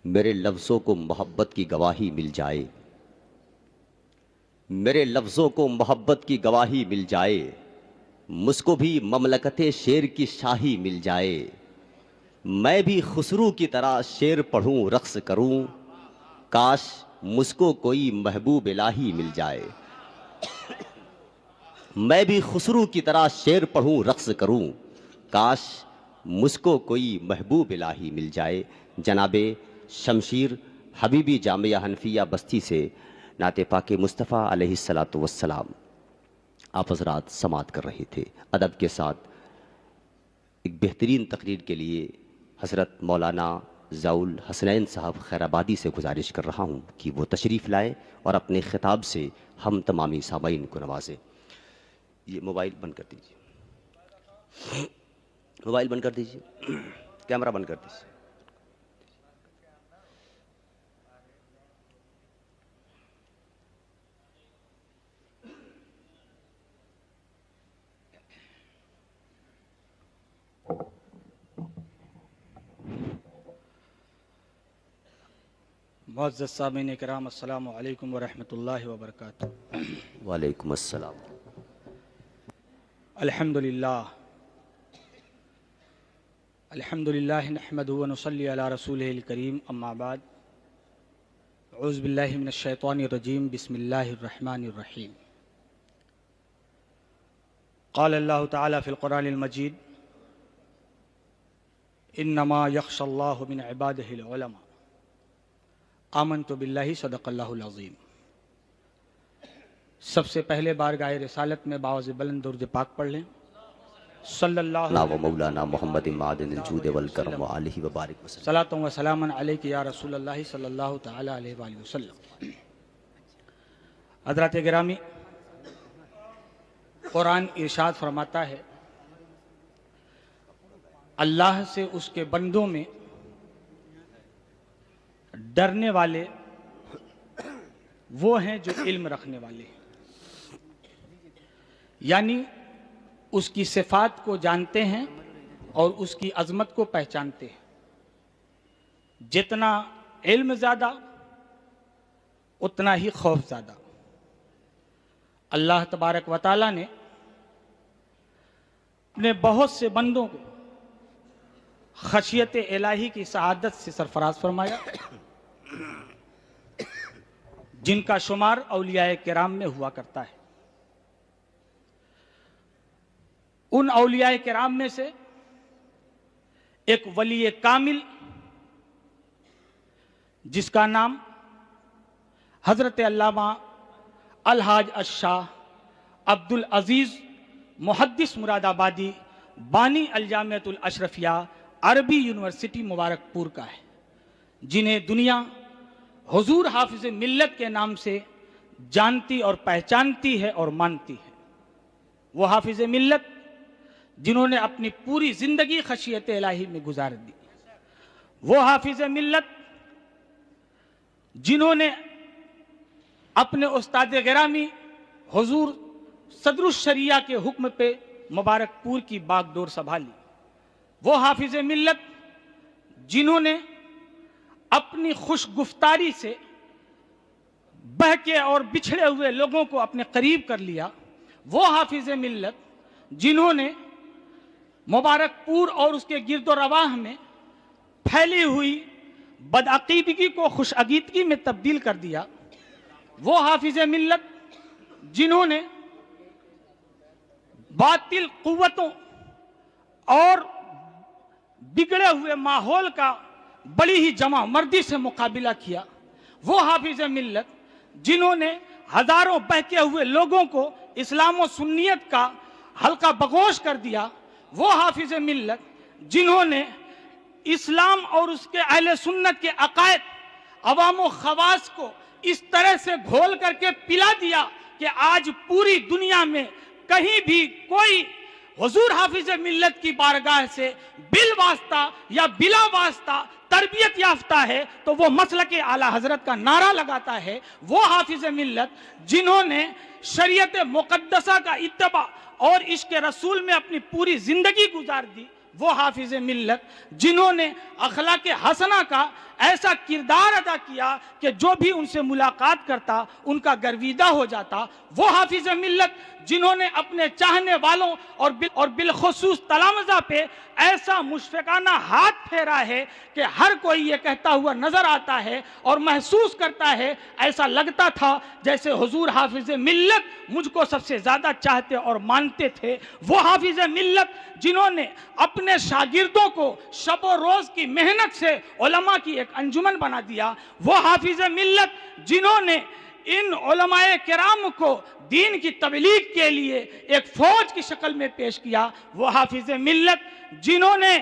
میرے لفظوں کو محبت کی گواہی مل جائے، میرے لفظوں کو محبت کی گواہی مل جائے، مجھ کو بھی مملکت شعر کی شاہی مل جائے، میں بھی خسرو کی طرح شعر پڑھوں رقص کروں، کاش مجھ کو کوئی محبوب الہی مل جائے، میں بھی خسرو کی طرح شعر پڑھوں رقص کروں، کاش مجھ کو کوئی محبوب الہی مل جائے۔ جناب شمشیر حبیبی جامعہ حنفیہ بستی سے نعت پاک مصطفیٰ علیہ الصلاۃ والسلام آپ حضرات سماعت کر رہے تھے۔ ادب کے ساتھ ایک بہترین تقریر کے لیے حضرت مولانا ضیاء الحسنین صاحب خیرآبادی سے گزارش کر رہا ہوں کہ وہ تشریف لائیں اور اپنے خطاب سے ہم تمامی سامعین کو نوازیں۔ یہ موبائل بند کر دیجیے، موبائل بند کر دیجیے، کیمرہ بند کر دیجیے۔ معزز سامعین کرام، السلام علیکم ورحمۃ اللہ وبرکاتہ۔ وعلیکم السلام۔ الحمدللہ نحمدہ ونصلی علی رسولہ الکریم، اما بعد، اعوذ باللہ من الشیطان الرجیم، بسم اللہ الرحمن الرحیم۔ قال اللہ تعالی فی القرآن المجید، انما یخشی اللہ من عبادہ العلماء، آمنت باللہ صدق اللہ العظیم۔ سب سے پہلے بارگاہ رسالت میں باوز بلند درود پاک پڑھ لیں۔ صلی اللہ و مولانا محمد معدن الجود والکرم وآلہ وبارک وسلم۔ صلاۃ و سلام علیک یا رسول اللہ صلی اللہ تعالی علیہ وآلہ وسلم۔ حضرات گرامی، قرآن ارشاد فرماتا ہے، اللہ سے اس کے بندوں میں ڈرنے والے وہ ہیں جو علم رکھنے والے ہیں، یعنی اس کی صفات کو جانتے ہیں اور اس کی عظمت کو پہچانتے ہیں۔ جتنا علم زیادہ اتنا ہی خوف زیادہ۔ اللہ تبارک و تعالیٰ نے اپنے بہت سے بندوں کو خشیت الہی کی سعادت سے سرفراز فرمایا، جن کا شمار اولیاء کرام میں ہوا کرتا ہے۔ ان اولیاء کرام میں سے ایک ولی کامل جس کا نام حضرت علامہ الحاج الشاہ عبد العزیز محدث مراد آبادی بانی الجامعۃ الاشرفیہ عربی یونیورسٹی مبارک پور کا ہے، جنہیں دنیا حضور حافظ ملت کے نام سے جانتی اور پہچانتی ہے اور مانتی ہے۔ وہ حافظ ملت جنہوں نے اپنی پوری زندگی خشیت الہی میں گزار دی، وہ حافظ ملت جنہوں نے اپنے استاد گرامی حضور صدر الشریعہ کے حکم پہ مبارک پور کی باغ ڈور سنبھالی، وہ حافظ ملت جنہوں نے اپنی خوش گفتاری سے بہکے اور بچھڑے ہوئے لوگوں کو اپنے قریب کر لیا، وہ حافظ ملت جنہوں نے مبارک پور اور اس کے گرد و رواح میں پھیلی ہوئی بدعقیدگی کو خوش عقیدگی میں تبدیل کر دیا، وہ حافظ ملت جنہوں نے باطل قوتوں اور بگڑے ہوئے ماحول کا بڑی ہی جمع مردی سے مقابلہ کیا، وہ حافظ ملت جنہوں نے ہزاروں بہکے ہوئے لوگوں کو اسلام و سنیت کا حلقہ بگوش کر دیا، وہ حافظ ملت جنہوں نے اسلام اور اس کے اہل سنت کے عقائد عوام و خواص کو اس طرح سے گھول کر کے پلا دیا کہ آج پوری دنیا میں کہیں بھی کوئی حضور حافظ ملت کی بارگاہ سے بالواسطہ یا بلا واسطہ تربیت یافتہ ہے تو وہ مسلک اعلیٰ حضرت کا نعرہ لگاتا ہے، وہ حافظ ملت جنہوں نے شریعت مقدسہ کا اتباع اور عشق رسول میں اپنی پوری زندگی گزار دی، وہ حافظ ملت جنہوں نے اخلاق حسنہ کا ایسا کردار ادا کیا کہ جو بھی ان سے ملاقات کرتا ان کا گرویدہ ہو جاتا. وہ حافظ ملت جنہوں نے اپنے چاہنے والوں اور بالخصوص تلامذہ پہ ایسا مشفقانہ ہاتھ پھیرا ہے کہ ہر کوئی یہ کہتا ہوا نظر آتا ہے اور محسوس کرتا ہے، ایسا لگتا تھا جیسے حضور حافظ ملت مجھ کو سب سے زیادہ چاہتے اور مانتے تھے. وہ حافظ ملت جنہوں نے اپنے شاگردوں کو شب و روز کی محنت سے علماء کی ایک انجمن بنا دیا. وہ حافظ ملت جنہوں نے ان علماء کرام کو دین کی تبلیغ کے لیے ایک فوج کی شکل میں پیش کیا. وہ حافظ ملت جنہوں نے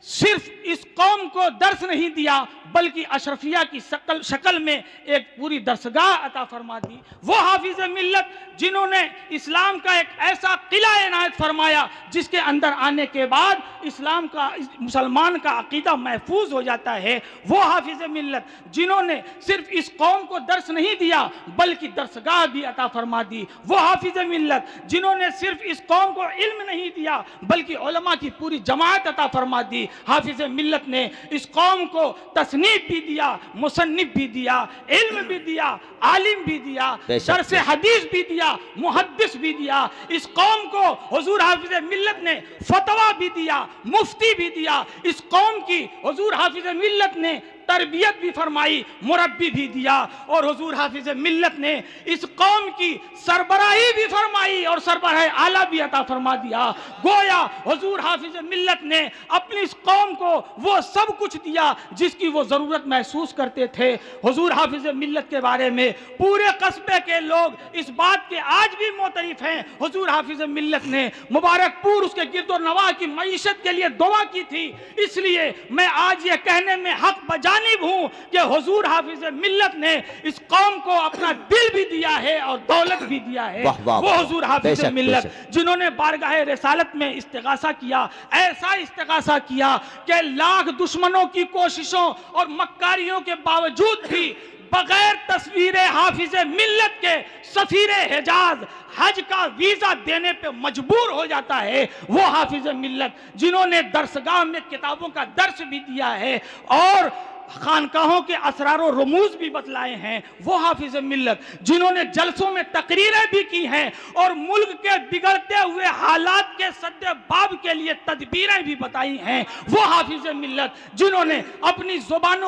صرف اس قوم کو درس نہیں دیا بلکہ اشرفیہ کی شکل میں ایک پوری درسگاہ عطا فرما دی. وہ حافظ ملت جنہوں نے اسلام کا ایک ایسا قلعہ عنایت فرمایا جس کے اندر آنے کے بعد اسلام کا مسلمان کا عقیدہ محفوظ ہو جاتا ہے. وہ حافظ ملت جنہوں نے صرف اس قوم کو درس نہیں دیا بلکہ درسگاہ بھی عطا فرما دی. وہ حافظ ملت جنہوں نے صرف اس قوم کو علم نہیں دیا بلکہ علماء کی پوری جماعت عطا فرما دی. حافظ ملت نے اس قوم کو تصنیف بھی دیا، مصنف بھی دیا، علم بھی دیا، عالم بھی دیا، درس حدیث بھی دیا، محدث بھی دیا. اس قوم کو حضور حافظ ملت نے فتویٰ بھی دیا، مفتی بھی دیا. اس قوم کی حضور حافظ ملت نے تربیت بھی فرمائی، مربی بھی دیا. اور حضور حافظ ملت نے اس قوم کی سربراہی بھی فرمائی اور سربراہ اعلیٰ بھی عطا فرما دیا. گویا حضور حافظ ملت نے اپنی اس قوم کو وہ سب کچھ دیا جس کی وہ ضرورت محسوس کرتے تھے. حضور حافظ ملت کے بارے میں پورے قصبے کے لوگ اس بات کے آج بھی معترف ہیں. حضور حافظ ملت نے مبارک پور اس کے گرد و نواح کی معیشت کے لیے دعا کی تھی. اس لیے میں آج یہ کہنے میں حق بجانب ہوں کہ حضور حافظ ملت نے اس قوم کو اپنا دل بھی دیا ہے اور دولت بھی دیا ہے. وہ حضور حافظ ملت جنہوں نے بارگاہ رسالت میں استغاثہ کیا، ایسا استغاثہ کیا کہ لاکھ دشمنوں کی کوششوں اور مکاریوں کے باوجود بھی بغیر تصویر حافظ ملت کے سفیر حجاز حج کا ویزا دینے پہ مجبور ہو جاتا ہے. وہ حافظ ملت جنہوں نے درسگاہ میں کتابوں کا درس بھی دیا ہے اور خانقاہوں کے اسرار و رموز بھی بتلائے ہیں. وہ حافظ ملت جنہوں نے جلسوں میں تقریریں بھی کی ہیں اور ملک کے بگڑتے ہوئے حالات کے سد باب کے لیے تدبیریں بھی بتائی ہیں. وہ حافظ ملت جنہوں نے اپنی زبان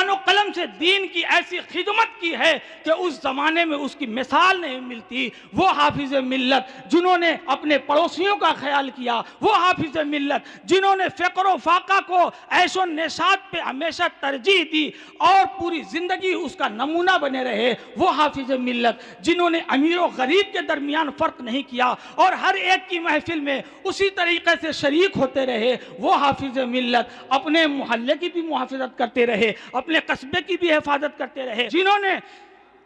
و قلم سے دین کی ایسی خدمت کی ہے کہ اس زمانے میں اس کی مثال نہیں ملتی. وہ حافظ ملت جنہوں نے اپنے پڑوسیوں کا خیال کیا. وہ حافظ ملت جنہوں نے فقر و فاقہ کو عیش و نشاط پہ ہمیشہ ترجیح دی اور پوری زندگی اس کا نمونہ بنے رہے. وہ حافظ ملت جنہوں نے امیر و غریب کے درمیان فرق نہیں کیا اور ہر ایک کی محفل میں اسی طریقے سے شریک ہوتے رہے. وہ حافظ ملت اپنے محلے کی بھی محافظت کرتے رہے، اپنے قصبے کی بھی حفاظت کرتے رہے. جنہوں نے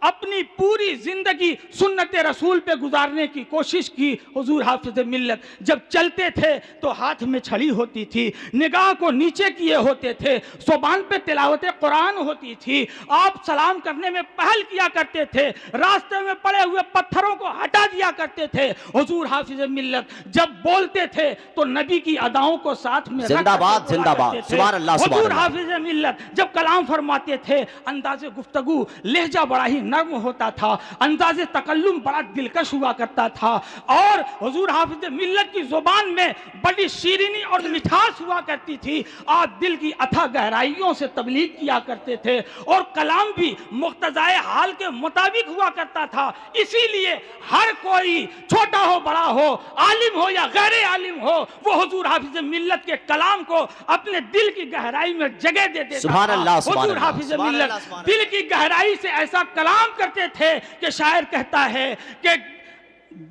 اپنی پوری زندگی سنت رسول پہ گزارنے کی کوشش کی. حضور حافظ ملت جب چلتے تھے تو ہاتھ میں چھڑی ہوتی تھی، نگاہ کو نیچے کیے ہوتے تھے، زبان پہ تلاوت قرآن ہوتی تھی. آپ سلام کرنے میں پہل کیا کرتے تھے، راستے میں پڑے ہوئے پتھروں کو ہٹا دیا کرتے تھے. حضور حافظ ملت جب بولتے تھے تو نبی کی اداؤں کو ساتھ میں زندہ باد زندہ باد، سبحان اللہ سبحان اللہ. حضور حافظ ملت جب کلام فرماتے تھے انداز گفتگو لہجہ بڑا ہی نرم ہوتا تھا، انداز تکلم بڑا دلکش ہوا کرتا تھا اور حضور حافظ ملت کی زبان میں بڑی شیرینی اور مٹھاس ہوا کرتی تھی. آپ دل کی اتھا گہرائیوں سے تبلیغ کیا کرتے تھے اور کلام بھی مقتضائے حال کے مطابق ہوا کرتا تھا. اسی لیے ہر کوئی چھوٹا ہو بڑا ہو، عالم ہو یا غیر عالم ہو، وہ حضور حافظ ملت کے کلام کو اپنے دل کی گہرائی میں جگہ دے دیتا سبحان تھا. اللہ سبحان حضور اللہ حافظ ملت دل کی گہرائی سے ایسا کلام کرتے تھے کہ شاعر کہتا ہے کہ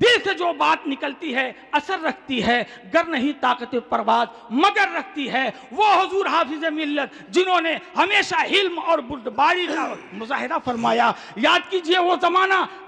دل سے جو بات نکلتی ہے اثر رکھتی ہے، گر نہیں طاقت پرواز مگر رکھتی ہے. وہ حضور حافظ ملت جنہوں نے ہمیشہ حلم اور بردباری کا مظاہرہ فرمایا. یاد کیجئے وہ زمانہ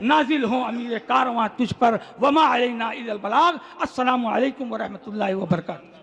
نازل ہوں امیر کارواں تجھ پر، وما علینا الا البلاغ۔ السلام علیکم ورحمۃ اللہ وبرکاتہ۔